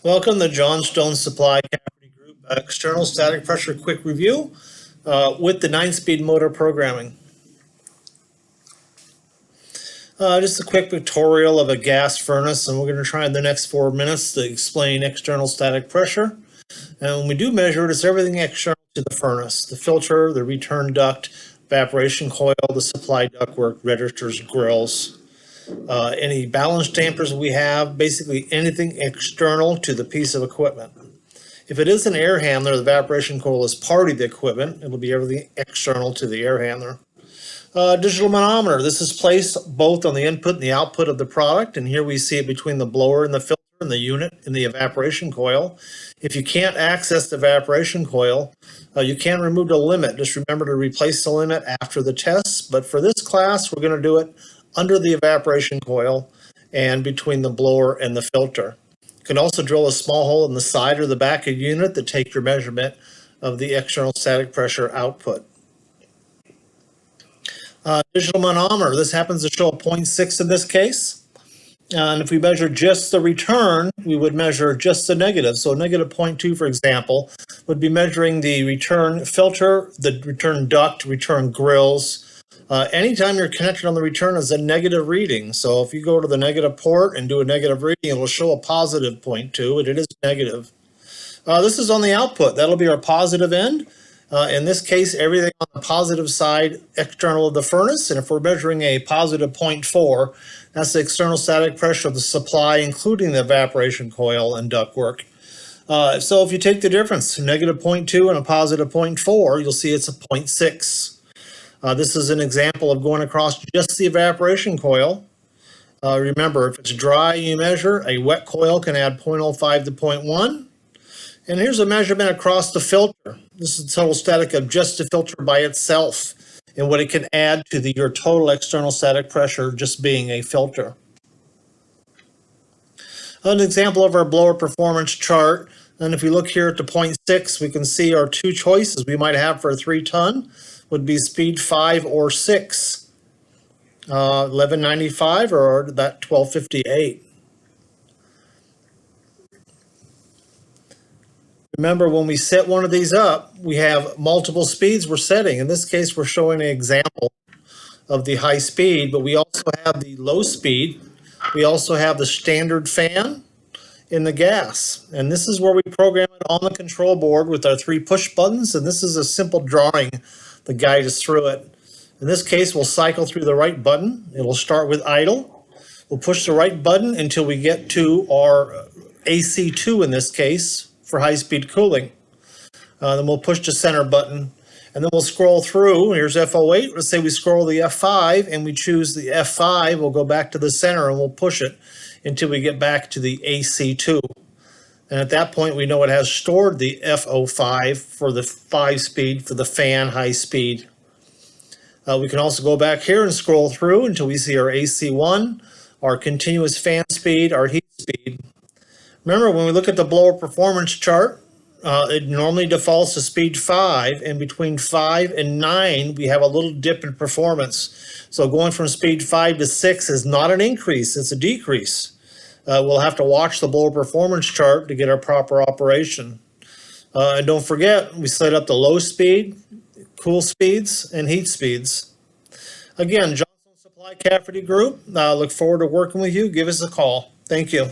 Welcome to Johnstone Supply Cavity Group External Static Pressure Quick Review with the 9-speed motor programming. Just a quick tutorial of a gas furnace, and we're going to try in the next 4 minutes to explain external static pressure. And when we do measure it, it's everything external to the furnace: the filter, the return duct, evaporation coil, the supply ductwork, registers, grills. Any balance dampers we have, basically anything external to the piece of equipment. If it is an air handler, the evaporation coil is part of the equipment. It'll be everything external to the air handler. Digital manometer. This is placed both on the input and the output of the product, and here we see it between the blower and the filter and the unit in the evaporation coil. If you can't access the evaporation coil, you can remove the limit. Just remember to replace the limit after the test, but for this class, we're going to do it under the evaporation coil and between the blower and the filter. You can also drill a small hole in the side or the back of the unit to take your measurement of the external static pressure output. Digital manometer, this happens to show a 0.6 in this case. And if we measure just the return, we would measure just the negative. So negative 0.2, for example, would be measuring the return filter, the return duct, return grills. Anytime you're connected on the return is a negative reading. So if you go to the negative port and do a negative reading, it will show a positive 0.2, and it is negative. This is on the output. That'll be our positive end. In this case, everything on the positive side external of the furnace. And if we're measuring a positive 0.4, that's the external static pressure of the supply, including the evaporation coil and ductwork. So if you take the difference, negative 0.2 and a positive 0.4, you'll see it's a 0.6. This is an example of going across just the evaporation coil. Remember, if it's dry, you measure. A wet coil can add 0.05 to 0.1. And here's a measurement across the filter. This is the total static of just the filter by itself and what it can add to your total external static pressure just being a filter. An example of our blower performance chart. And if we look here at the 0.6, we can see our two choices we might have for a 3-ton would be speed 5 or 6, 1195 or that 1258. Remember, when we set one of these up, we have multiple speeds we're setting. In this case, we're showing an example of the high speed, but we also have the low speed. We also have the standard fan in the gas. And this is where we program it on the control board with our 3 push buttons. And this is a simple drawing to guide us through it. In this case, we'll cycle through the right button. It'll start with idle. We'll push the right button until we get to our AC2 in this case for high-speed cooling. Then we'll push the center button, and then we'll scroll through. Here's F08. Let's say we scroll the F5 and we choose the F5. We'll go back to the center and we'll push it until we get back to the AC2. And at that point, we know it has stored the F05 for the 5-speed for the fan high speed. We can also go back here and scroll through until we see our AC1, our continuous fan speed, our heat speed. Remember, when we look at the blower performance chart, it normally defaults to speed 5, and between 5 and 9, we have a little dip in performance. So going from speed 5 to 6 is not an increase, it's a decrease. We'll have to watch the blower performance chart to get our proper operation. And don't forget, we set up the low speed, cool speeds, and heat speeds. Again, Johnstone Supply Cavity Group, look forward to working with you. Give us a call. Thank you.